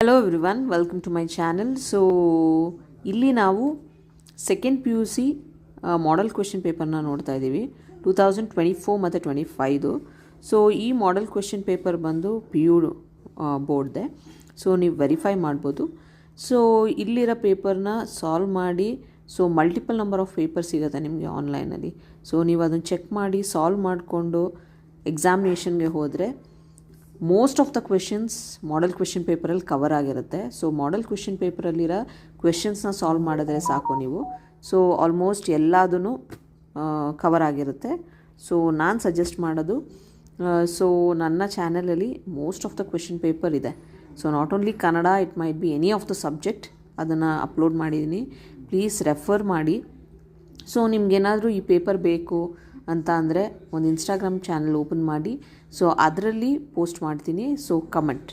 Hello everyone, welcome to my channel. So ಇಲ್ಲಿ ನಾವು second P U C model question ಪೇಪರ್ನ ನೋಡ್ತಾ ಇದ್ದೀವಿ 2024 ಮತ್ತು 25. ಸೊ ಈ ಮಾಡೆಲ್ ಕ್ವೆಶ್ಚನ್ ಪೇಪರ್ ಬಂದು ಪಿ ಯು ಬೋರ್ಡ್ದೆ. ಸೊ ನೀವು ವೆರಿಫೈ ಮಾಡ್ಬೋದು. ಸೊ ಇಲ್ಲಿರೋ ಪೇಪರ್ನ ಸಾಲ್ವ್ ಮಾಡಿ, so multiple number of paper ಸಿಗುತ್ತೆ ನಿಮಗೆ ಆನ್ಲೈನಲ್ಲಿ. ಸೊ ನೀವು ಅದನ್ನು ಚೆಕ್ ಮಾಡಿ ಸಾಲ್ವ್ ಮಾಡಿಕೊಂಡು ಎಕ್ಸಾಮಿನೇಷನ್ಗೆ ಹೋದರೆ most of the questions model question ಪೇಪರಲ್ಲಿ ಕವರ್ ಆಗಿರುತ್ತೆ. ಸೊ ಮಾಡೆಲ್ ಕ್ವೆಶ್ಚನ್ ಪೇಪರಲ್ಲಿರೋ ಕ್ವೆಶನ್ಸ್ನ ಸಾಲ್ವ್ ಮಾಡಿದ್ರೆ ಸಾಕು ನೀವು. ಸೊ ಆಲ್ಮೋಸ್ಟ್ ಎಲ್ಲದೂ ಕವರ್ ಆಗಿರುತ್ತೆ. ಸೊ ನಾನು ಸಜೆಸ್ಟ್ ಮಾಡೋದು, ಸೊ ನನ್ನ ಚಾನಲಲ್ಲಿ most of the question paper ಇದೆ. So not only Kannada, it might be any of the subject, ಅದನ್ನು ಅಪ್ಲೋಡ್ ಮಾಡಿದ್ದೀನಿ. ಪ್ಲೀಸ್ ರೆಫರ್ ಮಾಡಿ. ಸೊ ನಿಮ್ಗೇನಾದರೂ ಈ ಪೇಪರ್ ಬೇಕು ಅಂತ ಅಂದರೆ ಒಂದು ಇನ್ಸ್ಟಾಗ್ರಾಮ್ ಚಾನಲ್ ಓಪನ್ ಮಾಡಿ. ಸೊ ಅದರಲ್ಲಿ ಪೋಸ್ಟ್ ಮಾಡ್ತೀನಿ. So comment.